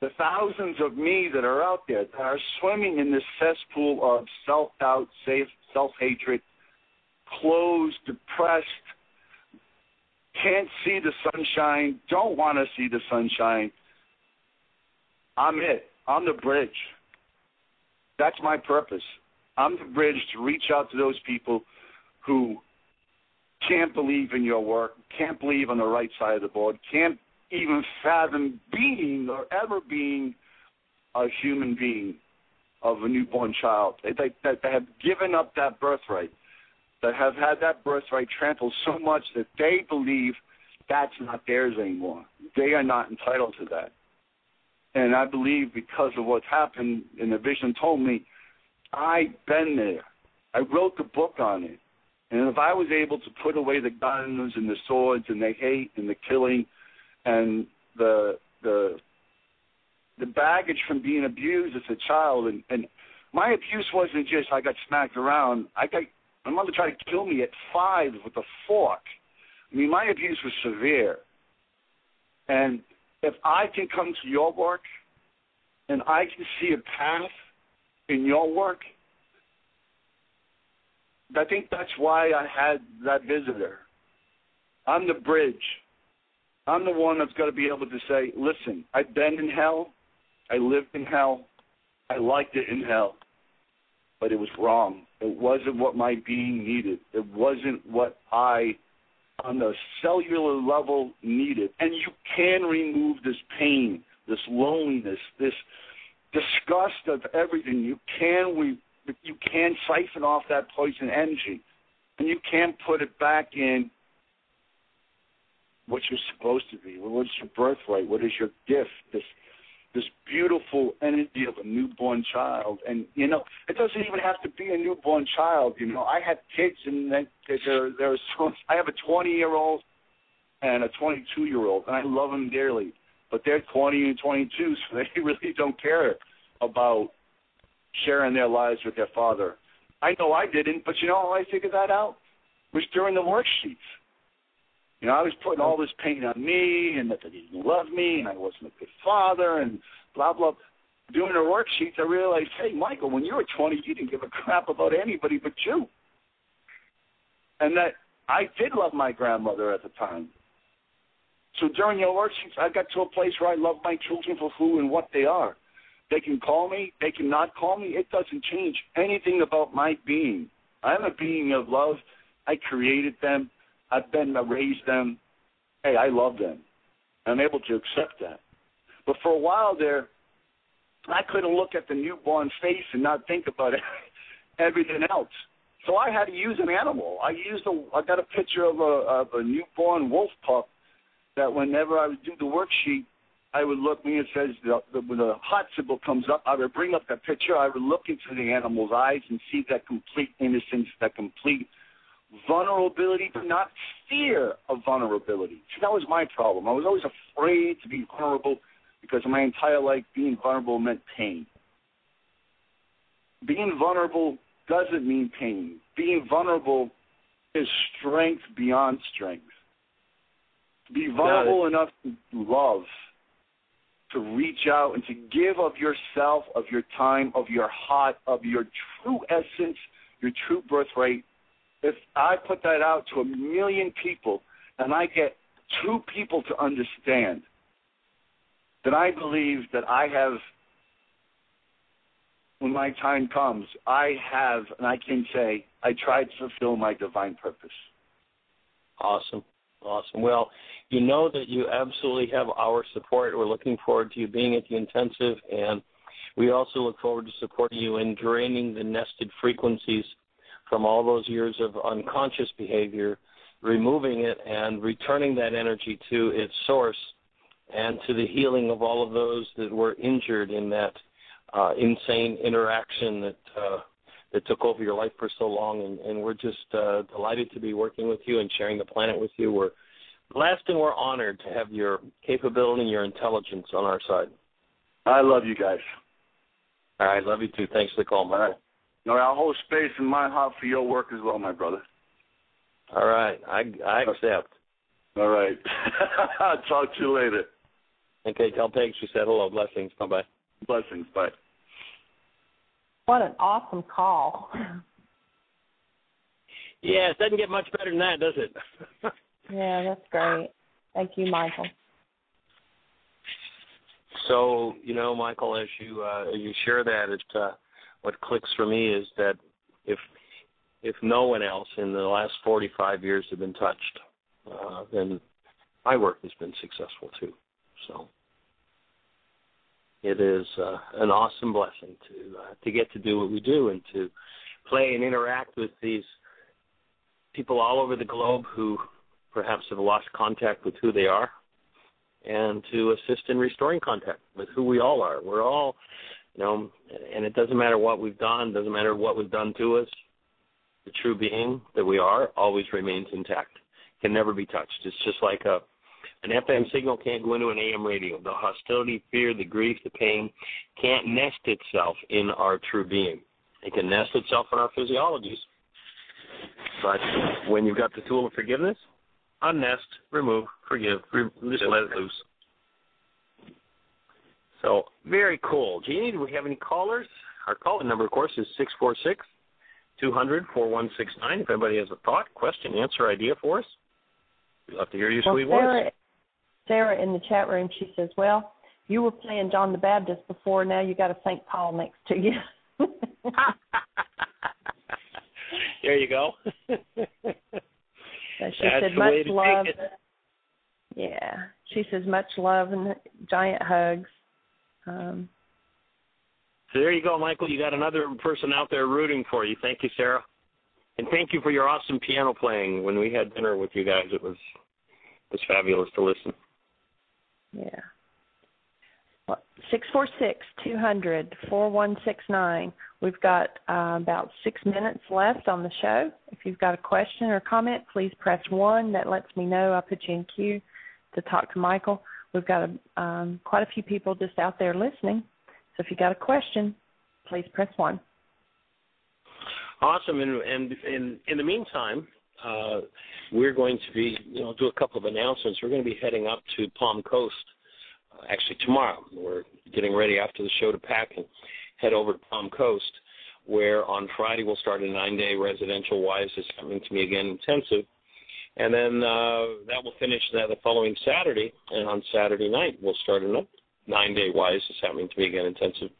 the thousands of me that are out there that are swimming in this cesspool of self-doubt, self-hatred, closed, depressed, can't see the sunshine, don't want to see the sunshine. I'm it. I'm the bridge. That's my purpose. I'm the bridge to reach out to those people who can't believe in your work, can't believe on the right side of the board, can't even fathom being or ever being a human being of a newborn child. They have given up that birthright, that have had that birthright trampled so much that they believe that's not theirs anymore. They are not entitled to that. And I believe because of what's happened, and the vision told me, I've been there. I wrote the book on it. And if I was able to put away the guns and the swords and the hate and the killing and the baggage from being abused as a child, and my abuse wasn't just I got smacked around. My mother tried to kill me at 5 with a fork. I mean, my abuse was severe. And if I can come to your work and I can see a path in your work, I think that's why I had that visitor. I'm the bridge. I'm the one that's got to be able to say, listen, I've been in hell. I lived in hell. I liked it in hell. But it was wrong. It wasn't what my being needed. It wasn't what I, on the cellular level, needed. And you can remove this pain, this loneliness, this disgust of everything. You can siphon off that poison energy, and you can put it back in what you're supposed to be. What's your birthright? What is your gift? This beautiful energy of a newborn child. And, you know, it doesn't even have to be a newborn child. You know, I have kids, and I have a 20-year-old and a 22-year-old, and I love them dearly. But they're 20 and 22, so they really don't care about sharing their lives with their father. I know I didn't, but you know how I figured that out? It was during the worksheets. You know, I was putting all this pain on me, and that they didn't love me, and I wasn't a good father, and blah, blah. Doing the worksheets, I realized, hey, Michael, when you were 20, you didn't give a crap about anybody but you. And that I did love my grandmother at the time. So during your worksheets, I got to a place where I love my children for who and what they are. They can call me. They can not call me. It doesn't change anything about my being. I'm a being of love. I created them. I've raised them. Hey, I love them. I'm able to accept that. But for a while there, I couldn't look at the newborn face and not think about everything else. So I had to use an animal. I got a picture of a newborn wolf pup that whenever I would do the worksheet, I would look, when it says when the heart symbol comes up, I would bring up that picture. I would look into the animal's eyes and see that complete innocence, that complete vulnerability, but not fear of vulnerability. See, that was my problem. I was always afraid to be vulnerable because in my entire life, being vulnerable meant pain. Being vulnerable doesn't mean pain. Being vulnerable is strength beyond strength. To be vulnerable enough to love, to reach out and to give of yourself, of your time, of your heart, of your true essence, your true birthright. If I put that out to 1 million people and I get 2 people to understand, then I believe that I have, when my time comes, I have, and I can say, I tried to fulfill my divine purpose. Awesome. Well, you know that you absolutely have our support. We're looking forward to you being at the intensive, and we also look forward to supporting you in draining the nested frequencies from all those years of unconscious behavior, removing it and returning that energy to its source and to the healing of all of those that were injured in that insane interaction that took over your life for so long. And we're just delighted to be working with you and sharing the planet with you. We're blessed and we're honored to have your capability and your intelligence on our side. I love you guys. All right, love you too. Thanks for the call, Michael. All right, I'll hold space in my heart for your work as well, my brother. All right, I accept. All right. I'll talk to you later. Okay, tell Peg she said hello. Blessings. Bye-bye. Blessings. Bye. What an awesome call. Yeah, it doesn't get much better than that, does it? Yeah, that's great. Thank you, Michael. So, Michael, as you share that, what clicks for me is that if no one else in the last 45 years have been touched, then my work has been successful too. So it is an awesome blessing to get to do what we do and to play and interact with these people all over the globe who perhaps have lost contact with who they are, and to assist in restoring contact with who we all are. We're all, and it doesn't matter what we've done, doesn't matter what was done to us. The true being that we are always remains intact, can never be touched. It's just like an FM signal can't go into an AM radio. The hostility, fear, the grief, the pain can't nest itself in our true being. It can nest itself in our physiologies. But when you've got the tool of forgiveness, unnest, remove, forgive, just let it loose. So, very cool. Jeannie, do we have any callers? Our calling number, of course, is 646-200-4169. If anybody has a thought, question, answer, idea for us, we'd love to hear your sweet voice. Sarah in the chat room, she says, well, you were playing John the Baptist before, now you got a St. Paul next to you. There you go. So she said much love. Yeah, she says much love and giant hugs. So there you go, Michael. You got another person out there rooting for you. Thank you, Sarah. And thank you for your awesome piano playing. When we had dinner with you guys, it was fabulous to listen. Yeah. 646-200-4169. We've got about 6 minutes left on the show. If you've got a question or comment, please press 1. That lets me know. I'll put you in queue to talk to Michael. We've got quite a few people just out there listening. So if you got a question, please press 1. Awesome. And in the meantime, we're going to be, do a couple of announcements. We're going to be heading up to Palm Coast, actually tomorrow. We're getting ready after the show to pack and head over to Palm Coast, where on Friday we'll start a 9-day residential Why Is This Happening to Me Again intensive. And then that will finish the following Saturday. And on Saturday night, we'll start a 9-day Why Is This Happening to Me Again intensive.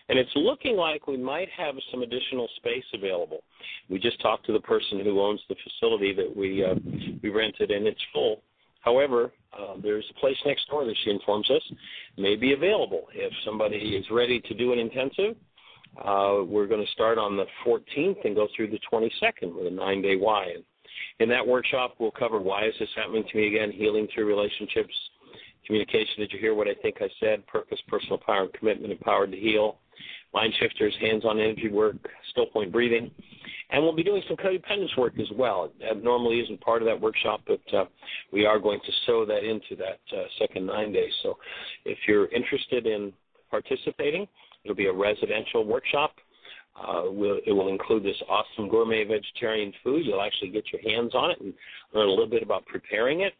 And it's looking like we might have some additional space available. We just talked to the person who owns the facility that we rented, and it's full. However, there's a place next door that she informs us may be available. If somebody is ready to do an intensive, we're going to start on the 14th and go through the 22nd with a 9-day why. In that workshop, we'll cover why is this happening to me again, healing through relationships, communication, did you hear what I think I said, purpose, personal power, and commitment, empowered to heal, MindShifters, hands-on energy work, still point breathing, And we'll be doing some codependence work as well. It normally isn't part of that workshop, but we are going to sew that into that second 9 days. So if you're interested in participating, it'll be a residential workshop. It will include this awesome gourmet vegetarian food. You'll actually get your hands on it and learn a little bit about preparing it,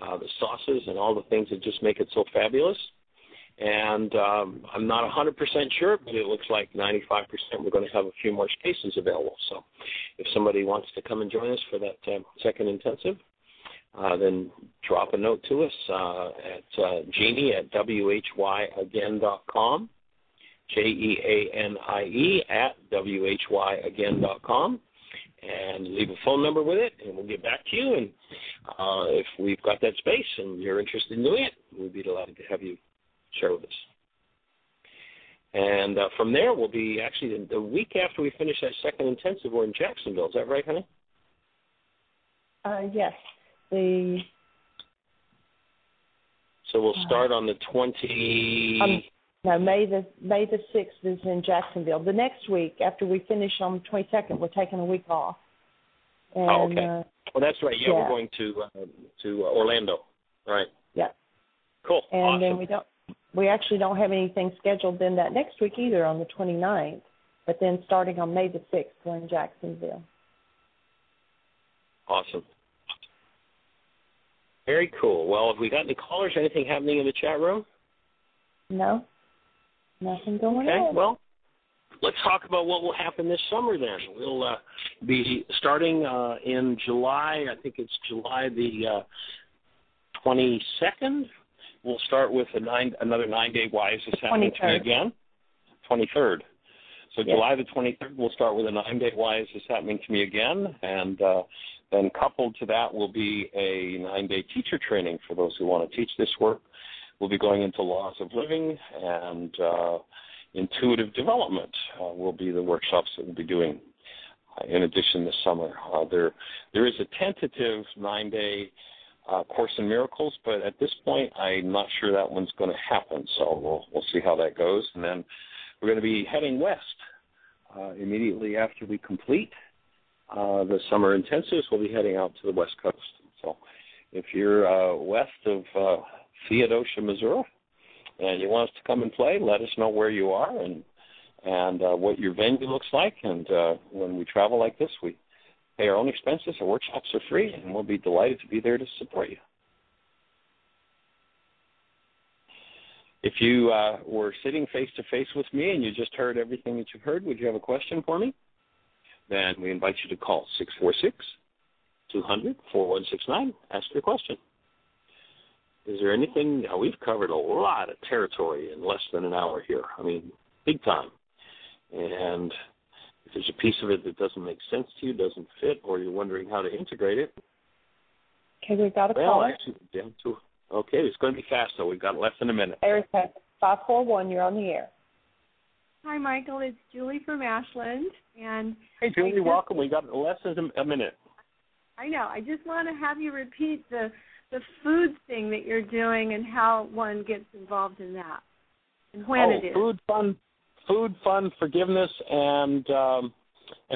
the sauces and all the things that just make it so fabulous. And I'm not 100% sure, but it looks like 95% we're going to have a few more spaces available. So if somebody wants to come and join us for that second intensive, then drop a note to us at Jeannie at whyagain.com, JEANIE at whyagain.com, and leave a phone number with it, and we'll get back to you. And if we've got that space and you're interested in doing it, we'd be delighted to have you share with us. And from there, we'll be actually the week after we finish that second intensive, we're in Jacksonville. Is that right, honey? Yes. So we'll start on the 20. No, May the 6th is in Jacksonville. The next week, after we finish on the 22nd, we're taking a week off. And, okay. Well, that's right. Yeah, we're going to Orlando. Right. Yeah. Cool. And awesome. then we actually don't have anything scheduled then that next week either on the 29th. But then starting on May the 6th, we're in Jacksonville. Awesome. Very cool. Well, have we got any callers? Anything happening in the chat room? No. Nothing going on. Okay, well, let's talk about what will happen this summer then. We'll be starting in July. I think it's July the 22nd. We'll start with another 9-day Why Is This Happening to Me Again? 23rd. So yeah. July the 23rd, we'll start with a 9-day Why Is This Happening to Me Again? And then coupled to that will be a 9-day teacher training for those who want to teach this work. We'll be going into laws of living and intuitive development will be the workshops that we'll be doing in addition this summer. There is a tentative 9-day Course in Miracles, but at this point I'm not sure that one's going to happen, so we'll see how that goes. And then we're going to be heading west immediately after we complete the summer intensives. We'll be heading out to the West Coast. So if you're west of Theodosia, Missouri, and you want us to come and play, let us know where you are and what your venue looks like. And when we travel like this, we pay our own expenses. Our workshops are free, and we'll be delighted to be there to support you. If you were sitting face-to-face with me and you just heard everything that you've heard, would you have a question for me? Then we invite you to call 646-200-4169. Ask your question. Is there anything? We've covered a lot of territory in less than an hour here. I mean, big time. And if there's a piece of it that doesn't make sense to you, doesn't fit, or you're wondering how to integrate it. Okay, we've got a call. Well, actually, down to. Okay, it's going to be fast, though. We've got less than a minute. Erica, 541, you're on the air. Hi, Michael. It's Julie from Ashland. And hey, Julie, welcome. We got less than a minute. I know. I just want to have you repeat the food thing that you're doing and how one gets involved in that and when it is. Food fun, forgiveness, and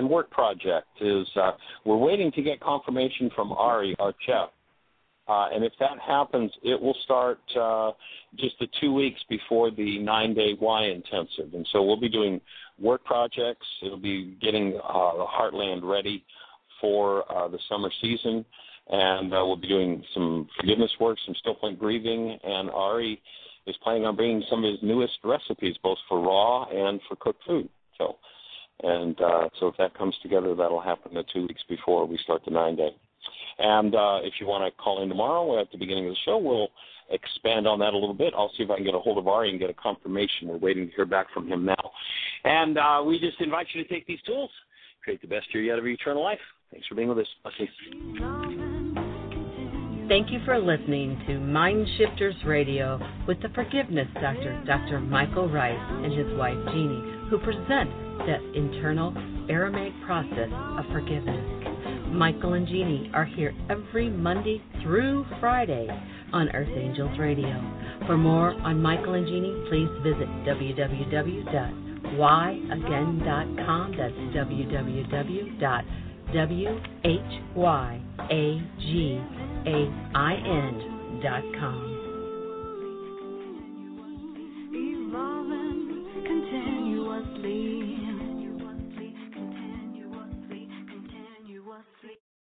work project is. We're waiting to get confirmation from Ari, our chef, and if that happens, it will start just the 2 weeks before the 9-day Y intensive, and so we'll be doing work projects. It'll be getting the Heartland ready for the summer season. And we'll be doing some forgiveness work, some still point grieving, and Ari is planning on bringing some of his newest recipes, both for raw and for cooked food. So if that comes together, that'll happen the 2 weeks before we start the 9-day. And if you want to call in tomorrow at the beginning of the show, we'll expand on that a little bit. I'll see if I can get a hold of Ari and get a confirmation. We're waiting to hear back from him now. And we just invite you to take these tools, create the best year yet of your eternal life. Thanks for being with us. Blessings. Thank you for listening to MindShifters Radio with the Forgiveness Doctor, Dr. Michael Ryce, and his wife, Jeannie, who present that internal Aramaic process of forgiveness. Michael and Jeannie are here every Monday through Friday on Earth Angels Radio. For more on Michael and Jeannie, please visit www.ryceandjeannie.com. whyagain.com. That's www.whyagain.com.